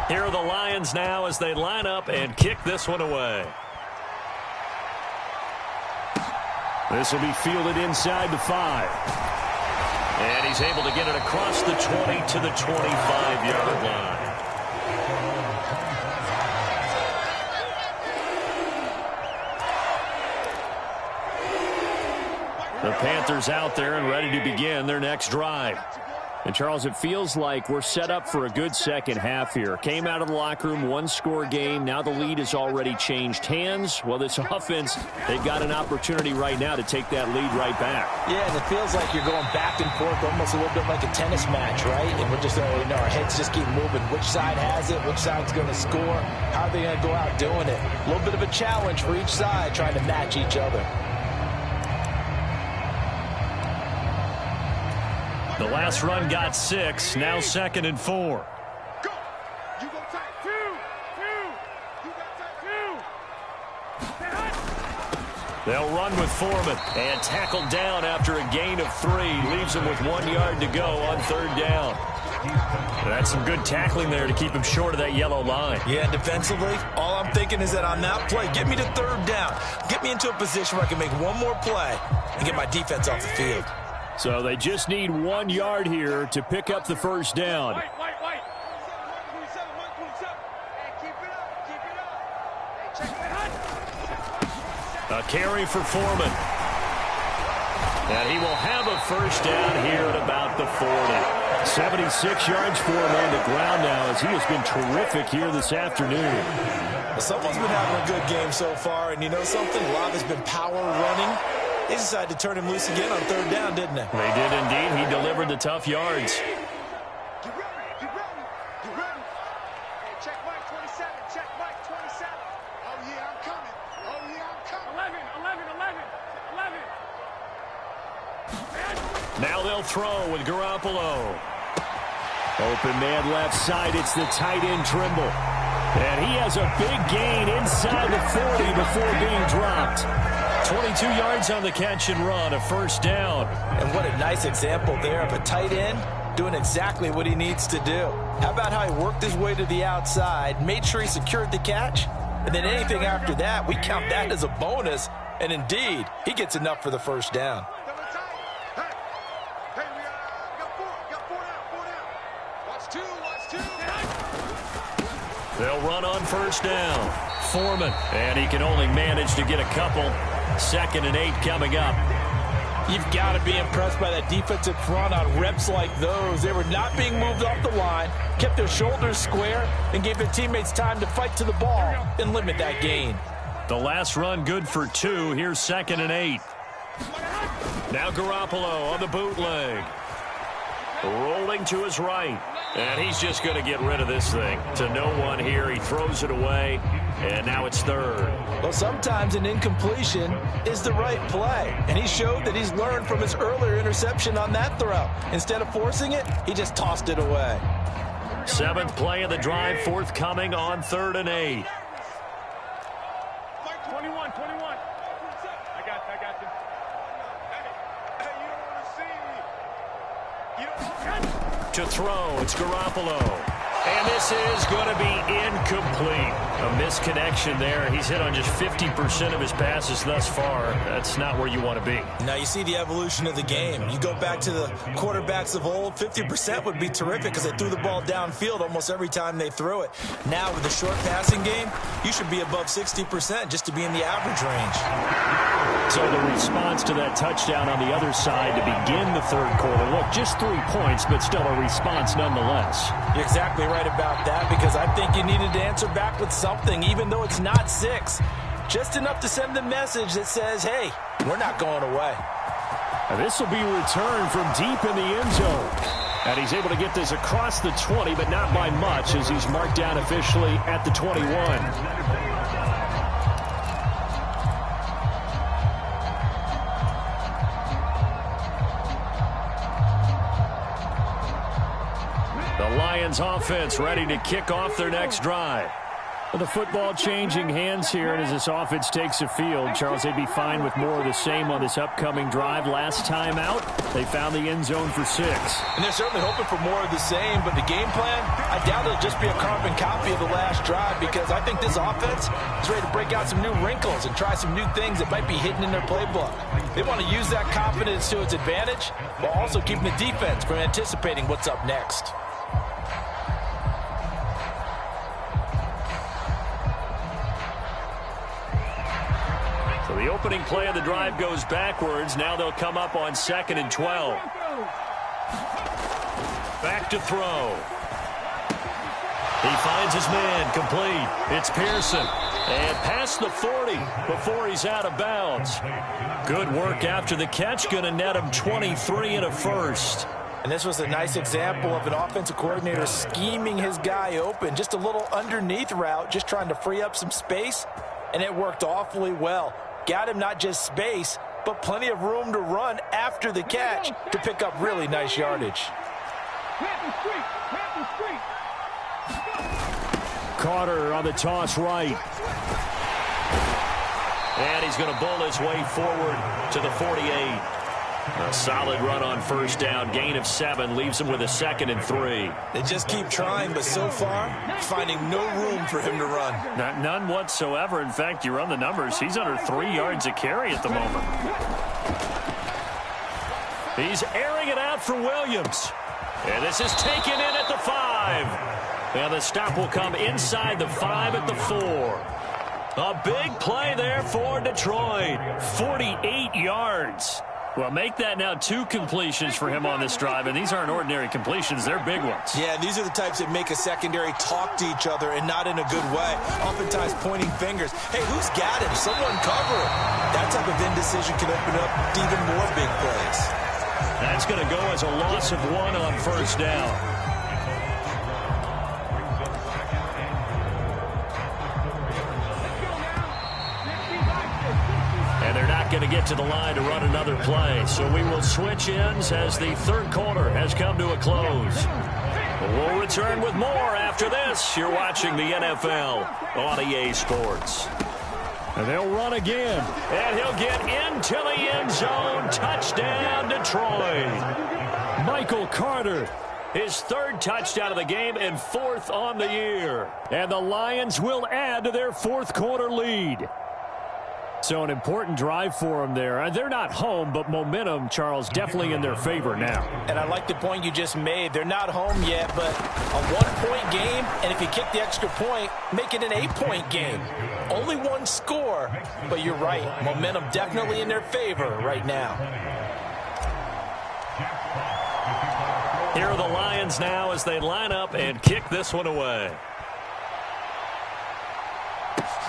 Here are the Lions now as they line up and kick this one away. This will be fielded inside the 5. And he's able to get it across the 20 to the 25-yard line. The Panthers out there and ready to begin their next drive. And, Charles, it feels like we're set up for a good second half here. Came out of the locker room, 1-score game. Now the lead has already changed hands. Well, this offense, they've got an opportunity right now to take that lead right back.
Yeah, and it feels like you're going back and forth almost a little bit like a tennis match, right? And we're just, our heads just keep moving. Which side has it? Which side's going to score? How are they going to go out doing it? A little bit of a challenge for each side trying to match each other.
The last run got 6, now 2nd and 4.
Go. You go tight. 2. You got tight. 2.
They'll run with Foreman and tackled down after a gain of 3. Leaves him with 1 yard to go on 3rd down. That's some good tackling there to keep him short of that yellow line.
Yeah, defensively, all I'm thinking is that on that play, get me to 3rd down. Get me into a position where I can make one more play and get my defense off the field.
So they just need 1 yard here to pick up the 1st down.
Wait. 127, 127. Hey, keep it up. Hey, check it.
A carry for Foreman. And he will have a 1st down here at about the 40. 76 yards for him on the ground now as he has been terrific here this afternoon.
Someone's been having a good game so far, and you know something? A lot has been power running. They decided to turn him loose again on 3rd down, didn't they?
They did indeed. He delivered the tough yards.
Get ready. Hey, check Mike 27. Check Mike 27. Oh, yeah, I'm coming. 11.
Now they'll throw with Garoppolo. Open man left side. It's the tight end Trimble. And he has a big gain inside the 40 before being dropped. 22 yards on the catch and run, a 1st down.
And what a nice example there of a tight end doing exactly what he needs to do. How about how he worked his way to the outside, made sure he secured the catch, and then anything after that, we count that as a bonus. And indeed, he gets enough for the 1st down.
Hey, we got 4 down. Watch 2.
They'll run on 1st down. Foreman, and he can only manage to get a couple. 2nd and 8 coming up.
You've got to be impressed by that defensive front on reps like those. They were not being moved off the line, kept their shoulders square, and gave their teammates time to fight to the ball and limit that gain.
The last run good for 2. Here's 2nd and 8. Now Garoppolo on the bootleg. Rolling to his right. And he's just going to get rid of this thing. To no one here. He throws it away. And now it's 3rd.
Well, sometimes an incompletion is the right play. And he showed that he's learned from his earlier interception on that throw. Instead of forcing it, he just tossed it away.
7th play of the drive, forthcoming on 3rd and 8.
21. I got you. Hey, you don't want to see me.
To throw, it's Garoppolo. And this is going to be incomplete. A misconnection there. He's hit on just 50% of his passes thus far. That's not where you want to be.
Now you see the evolution of the game. You go back to the quarterbacks of old, 50% would be terrific because they threw the ball downfield almost every time they threw it. Now with the short passing game, you should be above 60% just to be in the average range.
So the response to that touchdown on the other side to begin the third quarter. Look, just 3 points, but still a response nonetheless.
You're exactly right about that because I think you needed to answer back with something, even though it's not 6. Just enough to send the message that says, hey, we're not going away.
And this will be returned from deep in the end zone. And he's able to get this across the 20, but not by much as he's marked down officially at the 21. The Lions offense ready to kick off their next drive. The football changing hands here, and as this offense takes the field, Charles, they'd be fine with more of the same on this upcoming drive. Last time out, they found the end zone for 6.
And they're certainly hoping for more of the same, but the game plan, I doubt it'll just be a carbon copy of the last drive because I think this offense is ready to break out some new wrinkles and try some new things that might be hidden in their playbook. They want to use that confidence to its advantage while also keeping the defense from anticipating what's up next.
The opening play of the drive goes backwards. Now they'll come up on 2nd and 12. Back to throw. He finds his man complete. It's Pearson. And past the 40 before he's out of bounds. Good work after the catch. Going to net him 23 and a first.
And this was a nice example of an offensive coordinator scheming his guy open. Just a little underneath route, just trying to free up some space. And it worked awfully well. Got him not just space, but plenty of room to run after the catch to pick up really nice yardage.
Carter on the toss right. And he's going to bull his way forward to the 48. A solid run on first down. Gain of 7 leaves him with a 2nd and 3.
They just keep trying, but so far, finding no room for him to run.
None whatsoever. In fact, you run the numbers. He's under 3 yards a carry at the moment. He's airing it out for Williams. And this is taken in at the 5. And the stop will come inside the 5 at the 4. A big play there for Detroit. 48 yards. Well, make that now 2 completions for him on this drive, and these aren't ordinary completions. They're big ones.
Yeah, these are the types that make a secondary talk to each other and not in a good way. Oftentimes pointing fingers. Hey, who's got him? Someone cover him. That type of indecision can open up to even more big plays.
That's going to go as a loss of 1 on first down. And they're not going to get to the line to run another play. So we will switch ends as the third quarter has come to a close. We'll return with more after this. You're watching the NFL on EA Sports. And they'll run again. And he'll get into the end zone. Touchdown, Detroit. Michael Carter, his 3rd touchdown of the game and 4th on the year. And the Lions will add to their 4th quarter lead. So an important drive for them there. They're not home, but momentum, Charles, definitely in their favor now.
And I like the point you just made. They're not home yet, but a 1-point game, and if you kick the extra point, make it an 8-point game. Only 1 score, but you're right. Momentum definitely in their favor right now.
Here are the Lions now as they line up and kick this one away.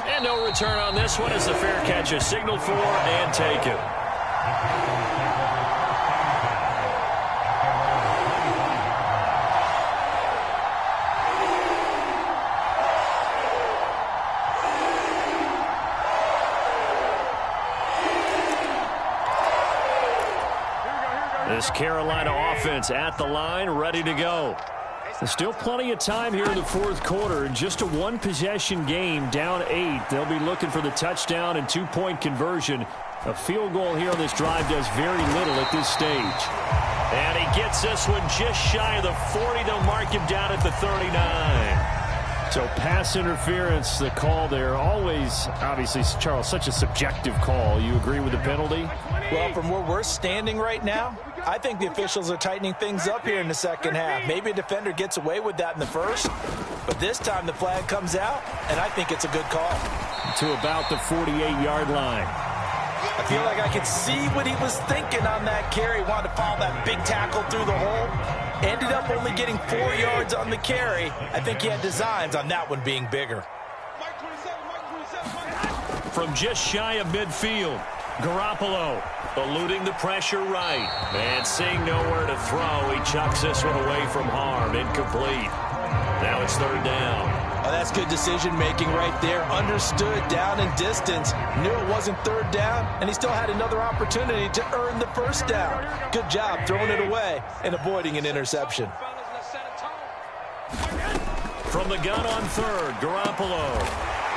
And no return on this one as the fair catch is signaled for and taken. This Carolina offense at the line, ready to go. There's still plenty of time here in the 4th quarter. Just a 1-possession game, down 8. They'll be looking for the touchdown and 2-point conversion. A field goal here on this drive does very little at this stage. And he gets this one just shy of the 40. They'll mark him down at the 39. So pass interference, the call there. Always, obviously, Charles, such a subjective call. You agree with the penalty?
Well, from where we're standing right now, I think the officials are tightening things up here in the second half. Maybe a defender gets away with that in the first, but this time the flag comes out, and I think it's a good call.
To about the 48-yard line.
I feel like I could see what he was thinking on that carry. Wanted to follow that big tackle through the hole. Ended up only getting 4 yards on the carry. I think he had designs on that one being bigger.
From just shy of midfield, Garoppolo eluding the pressure right. And seeing nowhere to throw, he chucks this one away from harm. Incomplete. Now it's third down.
Oh, that's good decision-making right there. Understood down and distance. Knew it wasn't third down, and he still had another opportunity to earn the first down. Good job throwing it away and avoiding an interception.
From the gun on third, Garoppolo.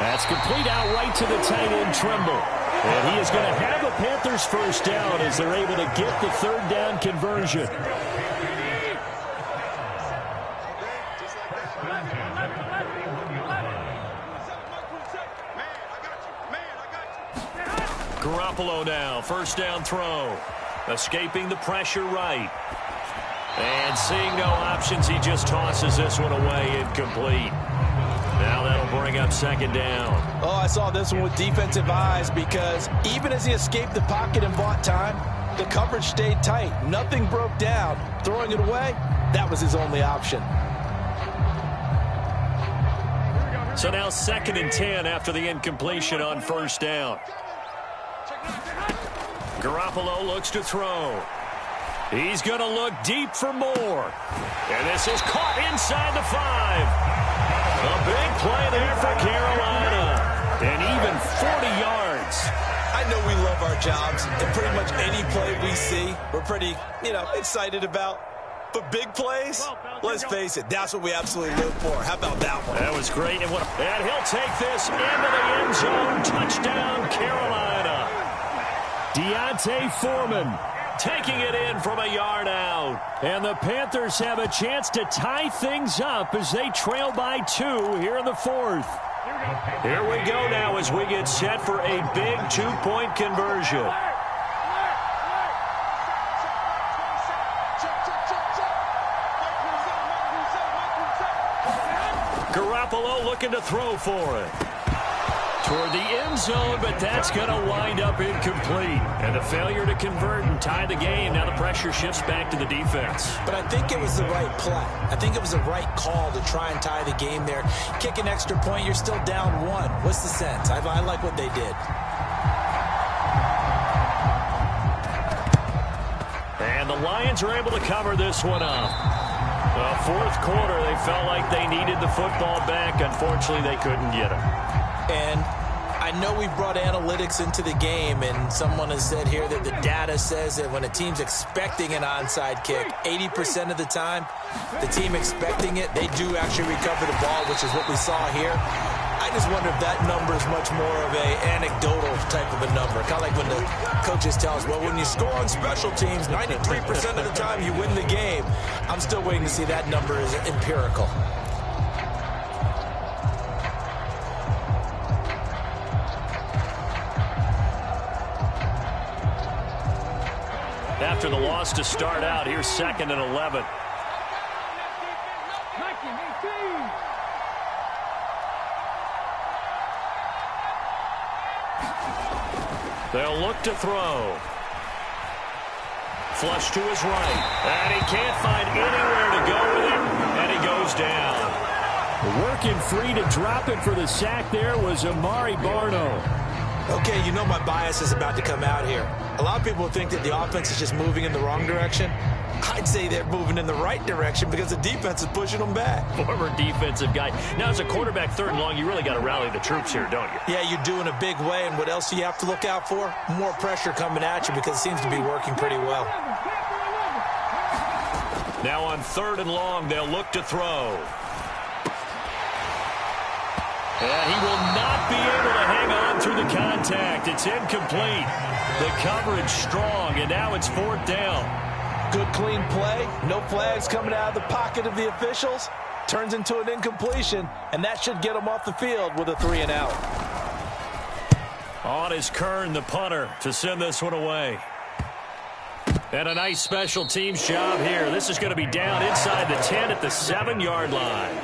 That's complete out right to the tight end, Trimble. And he is going to have a Panthers first down as they're able to get the third down conversion. Garoppolo now, first down throw. Escaping the pressure right. And seeing no options, he just tosses this one away, incomplete. Now that'll bring up second down.
Oh, I saw this one with defensive eyes because even as he escaped the pocket and bought time, the coverage stayed tight. Nothing broke down. Throwing it away, that was his only option.
So now 2nd and 10 after the incompletion on first down. Garoppolo looks to throw. He's going to look deep for more. And this is caught inside the 5. A big play there for Carolina. And even 40 yards.
I know we love our jobs, and pretty much any play we see, we're pretty, excited about. But big plays, let's face it, that's what we absolutely live for. How about that one?
That was great. And he'll take this into the end zone. Touchdown, Carolina. Deontay Foreman taking it in from a yard out. And the Panthers have a chance to tie things up as they trail by 2 here in the 4th. Here we go now as we get set for a big 2-point conversion. Garoppolo looking to throw for it. Toward the end zone, but that's going to wind up incomplete. And a failure to convert and tie the game. Now the pressure shifts back to the defense.
But I think it was the right play. I think it was the right call to try and tie the game there. Kick an extra point, you're still down 1. What's the sense? I like what they did.
And the Lions are able to cover this one up. The 4th quarter, they felt like they needed the football back. Unfortunately, they couldn't get it.
And I know we brought analytics into the game, and someone has said here that the data says that when a team's expecting an onside kick, 80% of the time, the team expecting it, they do actually recover the ball, which is what we saw here. I just wonder if that number is much more of a anecdotal type of a number. Kind of like when the coaches tell us, well, when you score on special teams, 93% of the time you win the game. I'm still waiting to see that number is empirical.
After the loss to start out, here's 2nd and 11. They'll look to throw. Flush to his right. And he can't find anywhere to go with it. And he goes down. Working free to drop it for the sack there was Amari Barno.
Okay, my bias is about to come out here. A lot of people think that the offense is just moving in the wrong direction. I'd say they're moving in the right direction because the defense is pushing them back.
Former defensive guy. Now, as a quarterback 3rd and long, you really got to rally the troops here, don't you?
Yeah, you do in a big way. And what else do you have to look out for? More pressure coming at you because it seems to be working pretty well.
Now on 3rd and long, they'll look to throw. And he will not be able to hang on through the contact. It's incomplete. The coverage strong, and now it's 4th down.
Good, clean play. No flags coming out of the pocket of the officials. Turns into an incompletion, and that should get them off the field with a 3-and-out.
On is Kern, the punter, to send this one away. And a nice special teams job here. This is going to be down inside the 10 at the 7-yard line.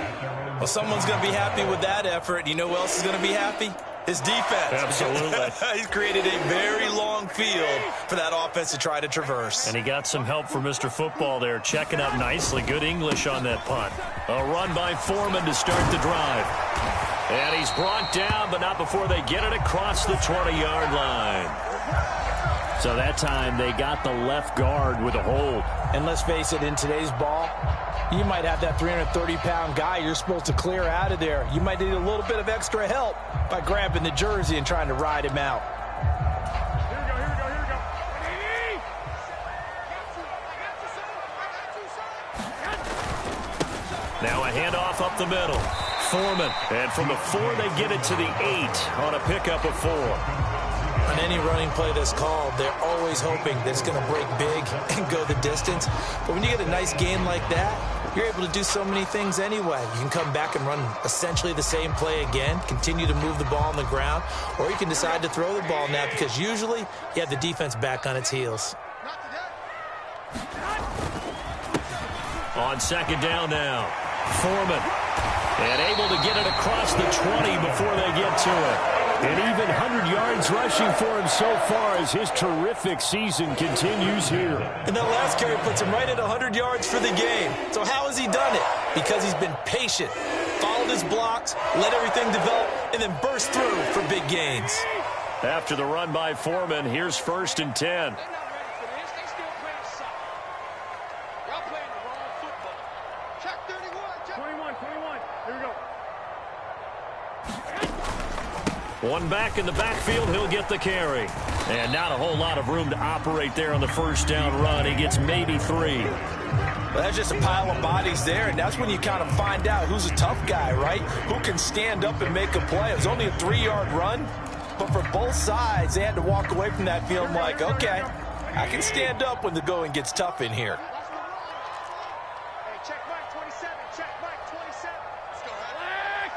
Well, someone's going to be happy with that effort. You know who else is going to be happy? His defense.
Absolutely.
He's created a very long field for that offense to try to traverse.
And he got some help from Mr. Football there, checking up nicely. Good English on that punt. A run by Foreman to start the drive. And he's brought down, but not before they get it across the 20-yard line. So that time they got the left guard with a hold.
And let's face it, in today's ball, you might have that 330-pound guy you're supposed to clear out of there. You might need a little bit of extra help by grabbing the jersey and trying to ride him out.
Here we go.
Now a handoff up the middle. Foreman. And from the 4, they get it to the 8 on a pickup of 4.
On any running play that's called, they're always hoping that it's going to break big and go the distance. But when you get a nice gain like that, you're able to do so many things anyway. You can come back and run essentially the same play again, continue to move the ball on the ground, or you can decide to throw the ball now because usually you have the defense back on its heels.
On second down now, Foreman. And able to get it across the 20 before they get to it. And even 100 yards rushing for him so far as his terrific season continues here.
And that last carry puts him right at 100 yards for the game. So how has he done it? Because he's been patient, followed his blocks, let everything develop, and then burst through for big gains.
After the run by Foreman, here's 1st and 10. One back in the backfield, he'll get the carry. And not a whole lot of room to operate there on the first down run. He gets maybe 3.
Well, that's just a pile of bodies there, and that's when you kind of find out who's a tough guy, right? Who can stand up and make a play. It was only a 3-yard run, but for both sides, they had to walk away from that feeling like, okay, I can stand up when the going gets tough in here.
Check Mike 27. Check Mike 27. Let's go, Heavy.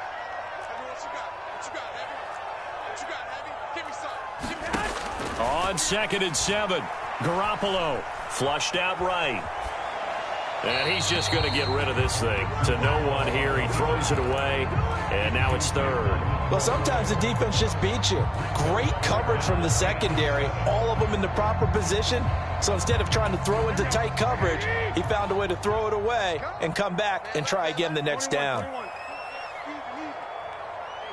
Heavy, what you got? What you got, Heavy? What you got, Heavy? Give me some. Give me that.
On 2nd and 7, Garoppolo flushed out right. And he's just going to get rid of this thing to no one here. He throws it away, and now it's 3rd.
Well, sometimes the defense just beats you. Great coverage from the secondary, all of them in the proper position. So instead of trying to throw into tight coverage, he found a way to throw it away and come back and try again the next down.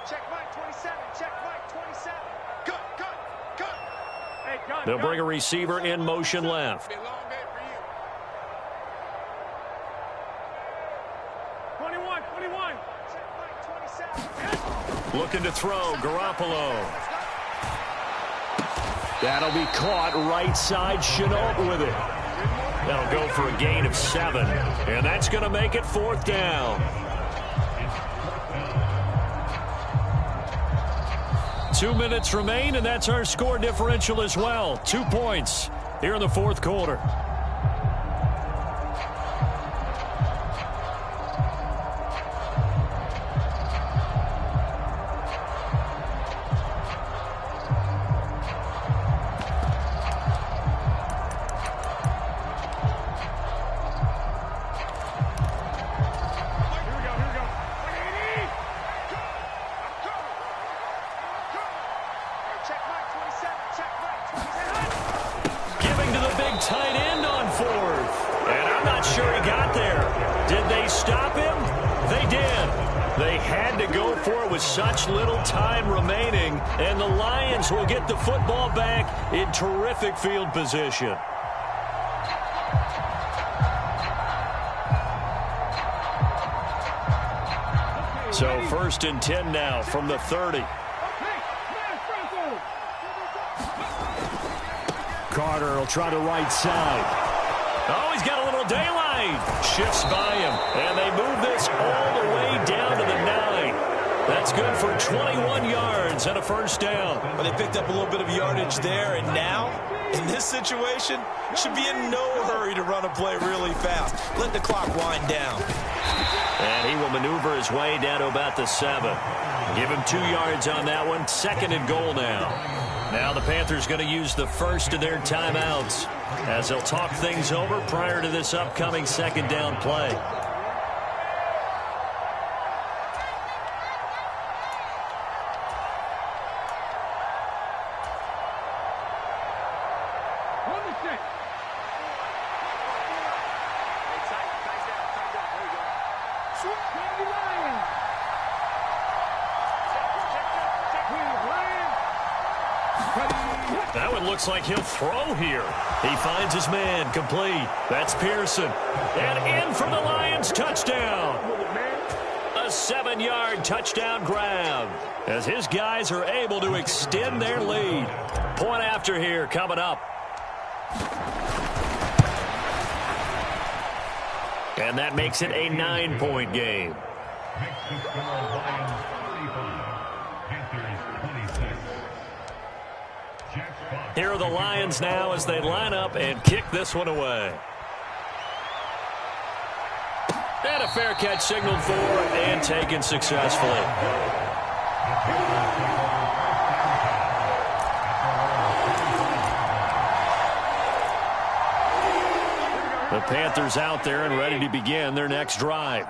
Check Mike 27. Check Mike 27. Cut. Hey, cut.
They'll bring a receiver in motion left.
Be a long day for you. 21. Check Mike 27.
Looking to throw, Garoppolo. That'll be caught right side, Chenault with it. That'll go for a gain of 7. And that's going to make it 4th down. 2 minutes remain, and that's our score differential as well. 2 points here in the 4th quarter. Tight end on 4th. And I'm not sure he got there. Did they stop him? They did. They had to go for it with such little time remaining. And the Lions will get the football back in terrific field position. So 1st and 10 now from the 30. Carter will try the right side. Oh, he's got a little daylight. Shifts by him. And they move this all the way down to the 9. That's good for 21 yards and a 1st down.
Well, they picked up a little bit of yardage there, and now In this situation, should be in no hurry to run a play really fast. Let the clock wind down.
And he will maneuver his way down to about the 7. Give him 2 yards on that one. 2nd and goal now. Now the Panthers going to use the first of their timeouts as they'll talk things over prior to this upcoming 2nd down play. That one looks like he'll throw here. He finds his man, complete. That's Pearson. And in for the Lions, touchdown. A 7-yard touchdown grab as his guys are able to extend their lead. Point after here coming up. And that makes it a 9-point game. Here are the Lions now as they line up and kick this one away. And a fair catch signaled for and taken successfully. The Panthers out there and ready to begin their next drive.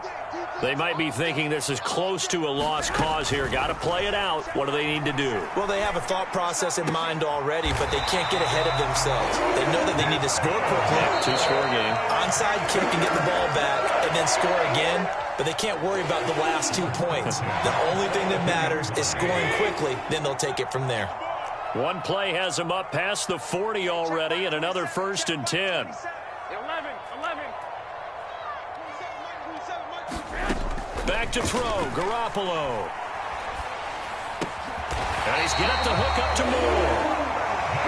They might be thinking this is close to a lost cause here. Got to play it out. What do they need to do?
Well, they have a thought process in mind already, but they can't get ahead of themselves. They know that they need to score quickly.
Yeah, 2-score game.
Onside kick and get the ball back and then score again, but they can't worry about the last 2 points. The only thing that matters is scoring quickly, then they'll take it from there.
One play has them up past the 40 already and another 1st and 10.
11.
Back to throw, Garoppolo. And he's got the hook up to Moore.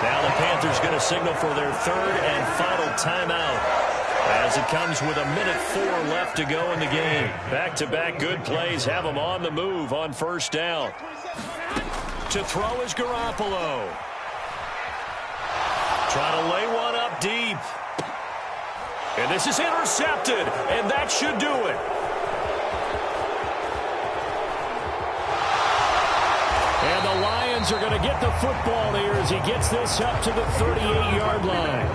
Now the Panthers going to signal for their 3rd and final timeout as it comes with 1:04 left to go in the game. Back-to-back good plays have them on the move on 1st down. To throw is Garoppolo. Trying to lay one up deep. And this is intercepted, and that should do it. And the Lions are going to get the football here as he gets this up to the 38-yard line.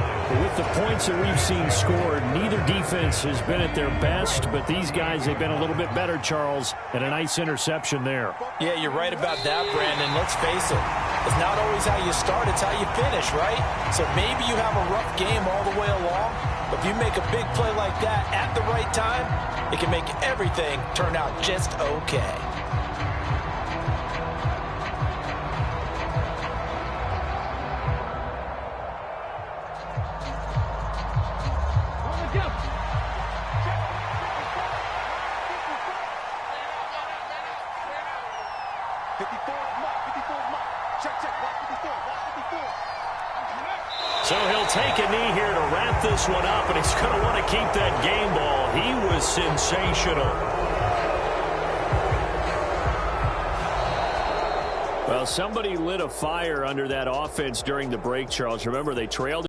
With the points that we've seen scored, neither defense has been at their best, but these guys, they've been a little bit better, Charles, and a nice interception there.
Yeah, you're right about that, Brandon. Let's face it. It's not always how you start, it's how you finish, right? So maybe you have a rough game all the way along, but if you make a big play like that at the right time, it can make everything turn out just okay.
So he'll take a knee here to wrap this one up, and he's going to want to keep that game ball. He was sensational. Well, somebody lit a fire under that offense during the break, Charles. Remember, they trailed